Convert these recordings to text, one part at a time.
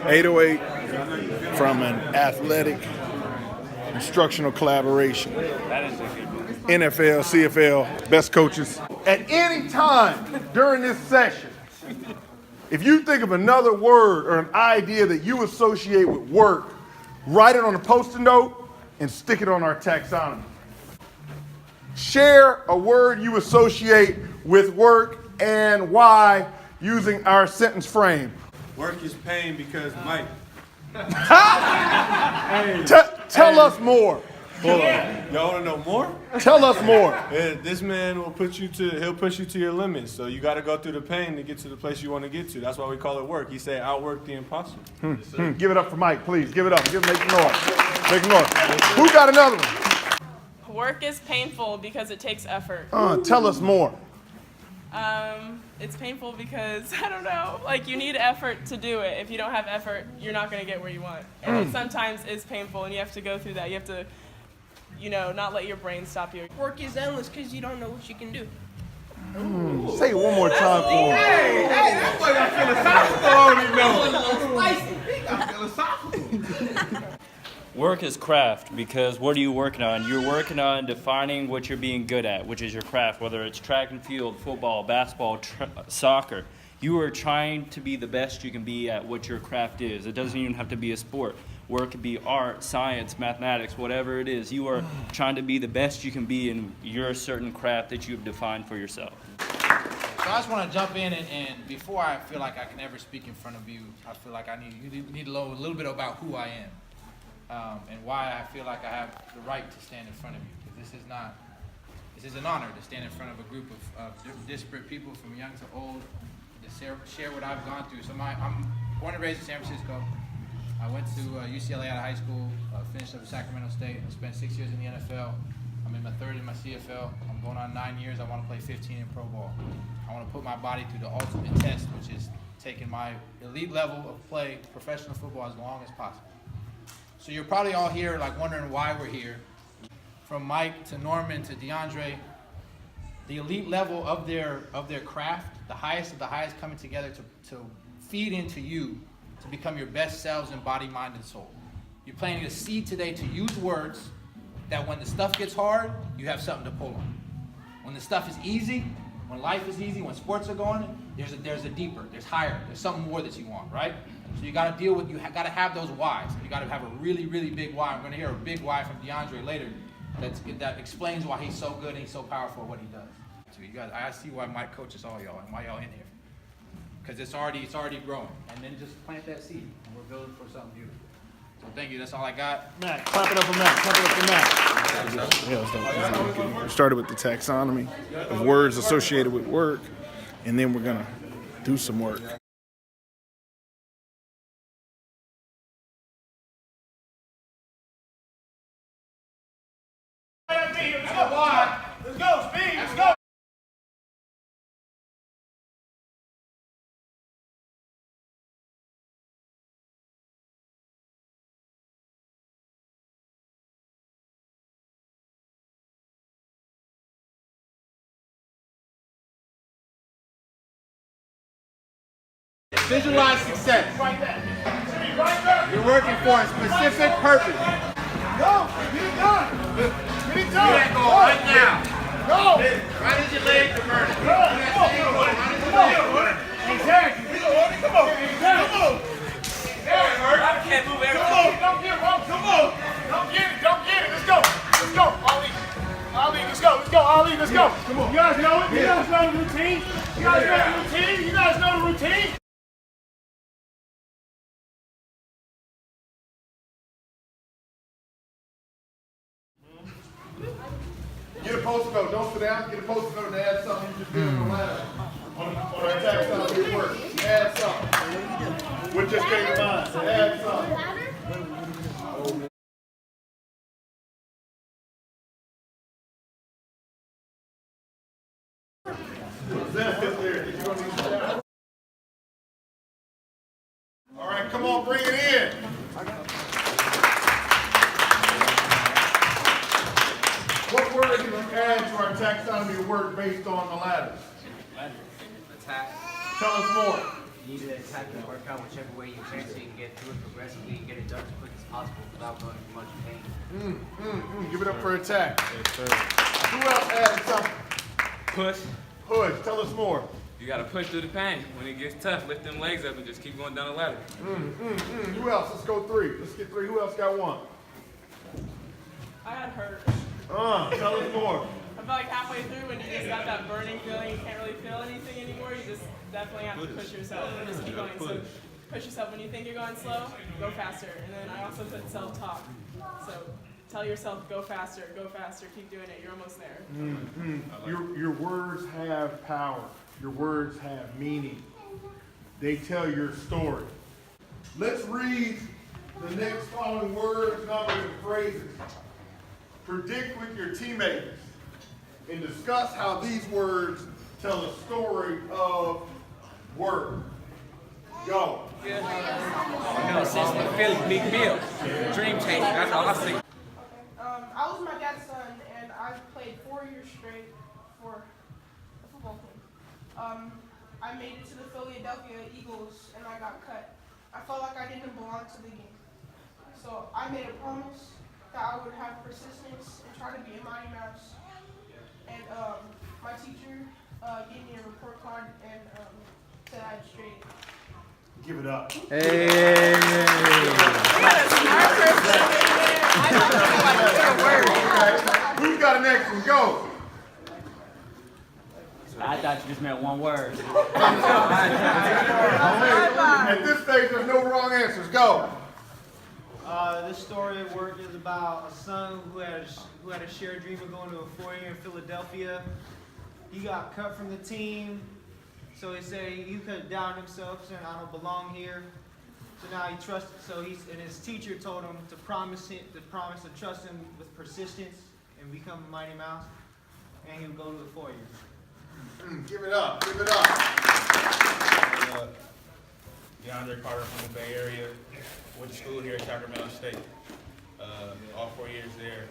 808 from an athletic instructional collaboration. NFL, CFL, best coaches. At any time during this session, if you think of another word or an idea that you associate with work, write it on a Post-it note and stick it on our taxonomy. Share a word you associate with work and why using our sentence frame. Work is pain because Mike. Tell us more. Hold on. Y'all want to know more? Tell us more. This man will he'll push you to your limits. So you got to go through the pain to get to the place you want to get to. That's why we call it work. He said, outwork the impossible. Give it up for Mike, please. Give it up. Make noise. Make noise. Who got another one? Work is painful because it takes effort. Tell us more. It's painful because, I don't know, like you need effort to do it. If you don't have effort, you're not going to get where you want. And it sometimes is painful and you have to go through that. You have to, not let your brain stop you. Work is endless because you don't know what you can do. Say it one more time for me. Hey, that boy got philosophical on him, though. Philosophical. Work is craft because what are you working on? You're working on defining what you're being good at, which is your craft, whether it's track and field, football, basketball, soccer. You are trying to be the best you can be at what your craft is. It doesn't even have to be a sport. Work could be art, science, mathematics, whatever it is. You are trying to be the best you can be in your certain craft that you've defined for yourself. So I just want to jump in and before I feel like I can ever speak in front of you, I feel like you need to know a little bit about who I am. And why I feel like I have the right to stand in front of you. Because this is an honor to stand in front of a group of disparate people from young to old, to share what I've gone through. So I'm born and raised in San Francisco. I went to UCLA out of high school, finished up at Sacramento State, and spent 6 years in the NFL. I'm in my third in my CFL. I'm going on 9 years. I want to play 15 in pro ball. I want to put my body through the ultimate test, which is taking my elite level of play, professional football, as long as possible. So you're probably all here like wondering why we're here. From Mike to Norman to Deandre, the elite level of their craft, the highest of the highest coming together to feed into you to become your best selves in body, mind, and soul. You're planting a seed today to use words that when the stuff gets hard, you have something to pull on. When the stuff is easy, when life is easy, when sports are going, there's a deeper, there's higher, there's something more that you want, right? So you got to deal with, got to have those whys. You got to have a really, really big why. I'm going to hear a big why from Deandre later that explains why he's so good and he's so powerful at what he does. So you guys, I see why Mike coaches all y'all and why y'all in here. Because it's already growing. And then just plant that seed and we're building for something beautiful. So thank you, that's all I got. Matt, clap it up for Matt. Clap it up for Matt. Yeah, let's started with the taxonomy of words associated with work, and then we're going to do some work. Let's go, Speed. Let's go. Visualize success. You're working for a specific purpose. Go! Get it done! Get it done! Get go right now! Go! Right as your legs are burning. Come on! Exactly! Come on! Come on! I can't move everything. Come on! Don't get it wrong! Come on! Don't get it! Don't get it! Let's go! Let's go! Ali, let's go! Let's go! Ali, let's go! Come on! You guys know it? You guys know the routine? You guys know the routine? You guys know the routine? Get a post-it note. Don't sit down. Get a post-it note and add something you just did on the ladder. On our taxonomy work. Add something. What just came to mind? Add something. All right, come on, bring it in. What word can you add to our taxonomy of work based on the ladders? Attack. Tell us more. You need to attack the workout whichever way you can so you can get through it progressively and get it done as quick as possible without going through much pain. Give it up for attack. Yes, sir. Who else added something? Push. Push. Tell us more. You gotta push through the pain. When it gets tough, lift them legs up and just keep going down the ladder. Who else? Let's go 3. Let's get 3. Who else got 1? I got hurt. Tell us more. I feel like halfway through when you just got that burning feeling, you can't really feel anything anymore. You just definitely have to push yourself and just keep going. So push yourself when you think you're going slow, go faster. And then I also put self-talk. So tell yourself, go faster, keep doing it. You're almost there. Your words have power. Your words have meaning. They tell your story. Let's read the next following words, numbers, and phrases. Predict with your teammates and discuss how these words tell a story of work. Go. Consistent, big bill. Dream chaser, that's all I see. I was my dad's son, and I've played 4 years straight for the football team. I made it to the Philadelphia Eagles, and I got cut. I felt like I didn't belong to the game. So I made a promise that I would have persistence and try to be a Mighty Mouse. And my teacher gave me a report card and said I had straight. Give it up. Who's got an next one? Go. I thought you just meant one word. At this stage, there's no wrong answers. Go. This story of work is about a son who had a shared dream of going to a 4-year in Philadelphia. He got cut from the team, so he said he could down himself, saying I don't belong here. So now he trusted. And his teacher told him to promise to trust him with persistence and become a Mighty Mouse, and he would go to the 4-year. Give it up. Give it up. Deandre from the Bay Area. Went to school here at Sacramento State. All 4 years there.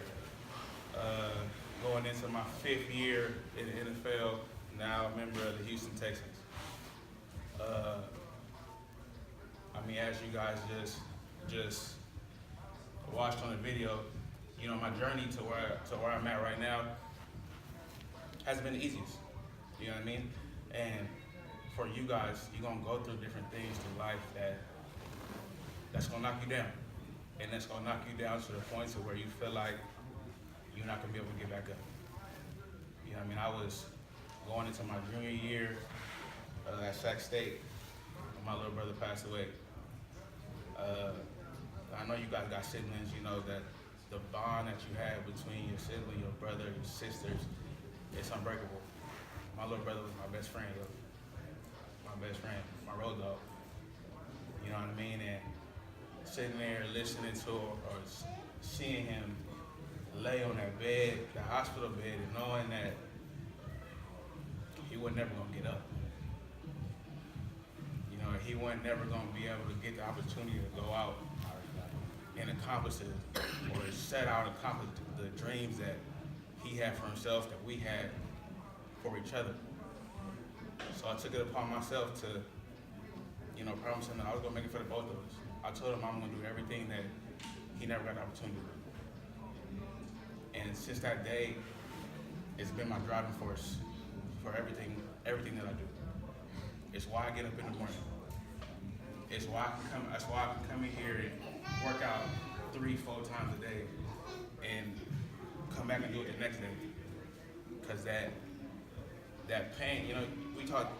Going into my 5th year in the NFL. Now a member of the Houston Texans. As you guys just watched on the video, my journey to where I'm at right now hasn't been the easiest. You know what I mean? And for you guys, you're gonna go through different things in life that's gonna knock you down. And that's gonna knock you down to the point to where you feel like you're not gonna be able to get back up. You know what I mean? I was going into my junior year at Sac State, when my little brother passed away. I know you guys got siblings, that the bond that you have between your sibling, your brother, your sisters, it's unbreakable. My little brother was my best friend, my road dog. You know what I mean? And sitting there listening to or seeing him lay on that bed, the hospital bed, and knowing that he was never gonna get up. He wasn't never gonna be able to get the opportunity to go out and accomplish it, or set out and accomplish the dreams that he had for himself, that we had for each other. So I took it upon myself to, promise him that I was gonna make it for the both of us. I told him I'm gonna do everything that he never got the opportunity to do. And since that day, it's been my driving force for everything that I do. It's why I get up in the morning. It's why that's why I can come in here and work out 3-4 times a day and come back and do it the next day. Because that pain, we talked,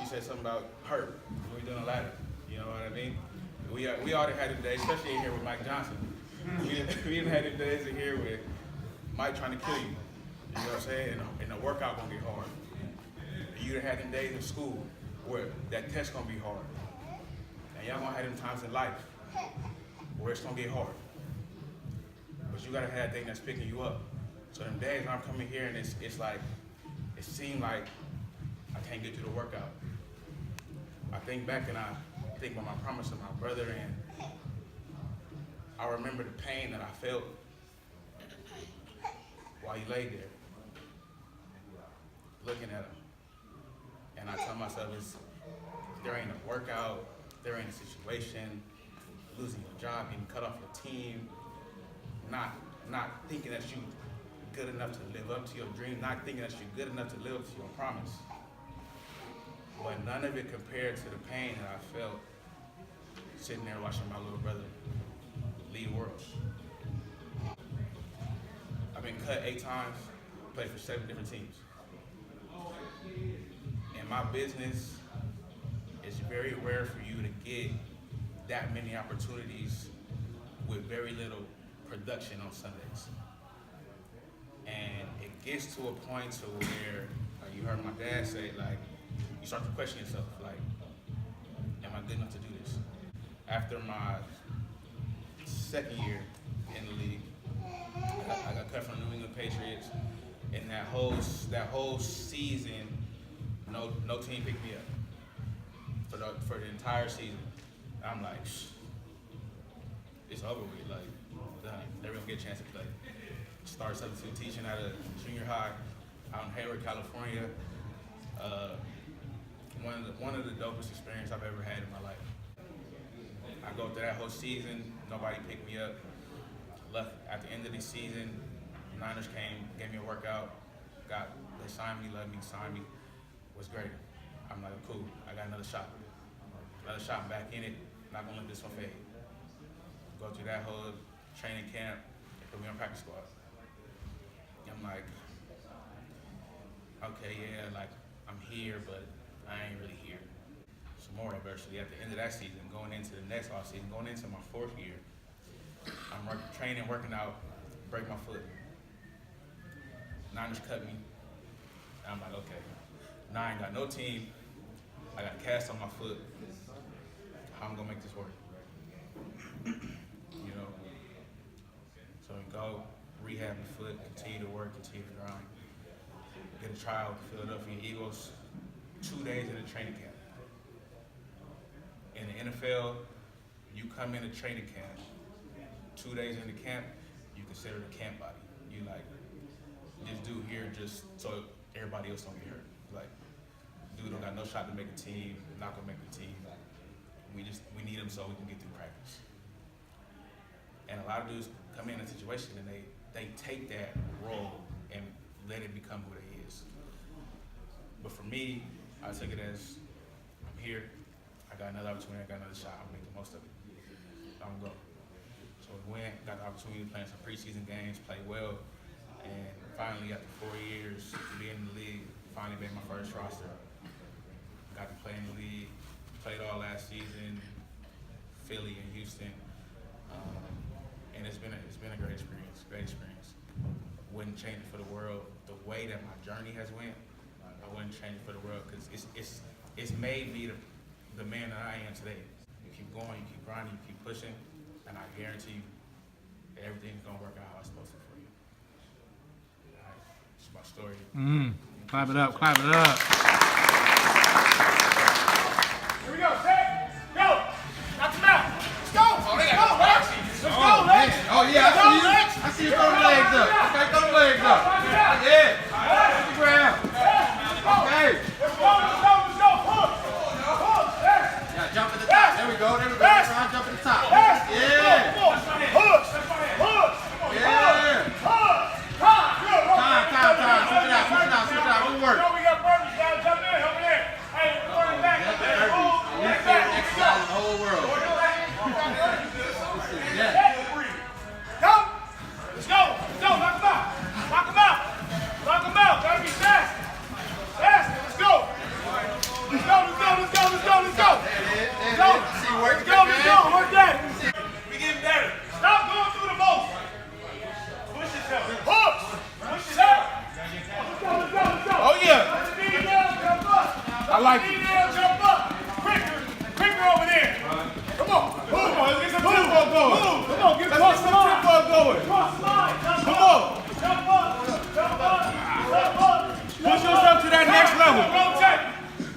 you said something about hurt when we doing a ladder. You know what I mean? We already had the days, especially in here with Mike Johnson. We didn't have the days in here with Mike trying to kill you. You know what I'm saying? And the workout gonna get hard. You done had them days in school where that test gonna be hard. And y'all gonna have them times in life where it's gonna get hard. But you gotta have that thing that's picking you up. So them days I'm coming here and it's like, it seemed like I can't get through the workout. I think back and I think about my promise to my brother, and I remember the pain that I felt while he lay there, looking at him. And I tell myself, there ain't a workout, there ain't a situation, losing your job, getting cut off your team, not thinking that you good enough to live up to your dream, not thinking that you're good enough to live up to your promise. But none of it compared to the pain that I felt sitting there watching my little brother lead the world. I've been cut 8 times, played for 7 different teams. In my business, it's very rare for you to get that many opportunities with very little production on Sundays. And it gets to a point to where, like you heard my dad say, like, you start to question yourself, like, am I good enough to do this? After my 2nd year in the league, I got cut from the New England Patriots, and that whole season, no team picked me up for the entire season. I'm like, it's over with, like, done. Never gonna get a chance to play. Started substitute teaching at a junior high out in Hayward, California. One of the dopest experiences I've ever had in my life. I go through that whole season, nobody picked me up. Left at the end of the season, Niners came, gave me a workout, they signed me, let me sign me. It was great. I'm like, cool, I got another shot. I'm back in it, not gonna let this one fade. Go through that whole training camp, they put me on practice squad. I'm like, okay, yeah, like I'm here, but I ain't really here. Some more adversity at the end of that season, going into the next off season, going into my 4th year. I'm training, working out, break my foot. Niners cut me. I'm like, okay, now I ain't got no team. I got a cast on my foot. How I'm gonna make this work? You know? So we go, rehab the foot, continue to work, continue to grind. Get a tryout with the Philadelphia Eagles, 2 days in the training camp. In the NFL, you come into training camp, 2 days into camp, you consider the camp body. You like, this dude here just so everybody else don't get hurt. Like, dude don't got no shot to make a team, not gonna make the team. We need him so we can get through practice. And a lot of dudes come in a situation and they take that role and let it become who they is. But for me, I took it as, I'm here, I got another opportunity, I got another shot, I'm gonna make the most of it. I'm gonna go. So we went, got the opportunity to play in some preseason games, play well, and finally after 4 years being in the league, finally made my first roster. Got to play in the league, played all last season, Philly and Houston, and it's been a great experience. Wouldn't change it for the world. The way that my journey has went, I wouldn't change it for the world because it's made me the man that I am today. You keep going, you keep grinding, you keep pushing, and I guarantee you that everything's gonna work out how it's supposed to for you. All right, it's my story. Clap it up, clap it up. Here we go, set, go! Knock him out. Let's go! Oh, they got Lex! Let's go, Lex! Oh, yeah, I see you throw the legs up. Okay, throw the legs up. Yeah. Hit the ground. Okay. Let's go, hook! Hook, yes! Yeah, jump at the top. There we go. Ron, jump at the top. Yeah. Hook! Yeah. Time. Switch it out. Good work. We got Burgers, guys. Jump in, help me there. Hey, running back. Your favorite exercise in the whole world. Yeah. Go! Let's go! Knock him out! Gotta be fast! Let's go! Work that! We getting better. Stop going through the motion. Push yourself. Hooks! Push yourself. Let's go. Oh, yeah. I like it. Jump up. Quicker over there. Come on, let's get some tempo going. Come on, get across the line. Cross the line. Come on. Jump up. Push yourself to that next level.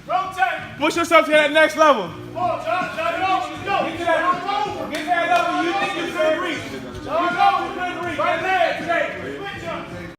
Rotate. Push yourself to that next level. Come on,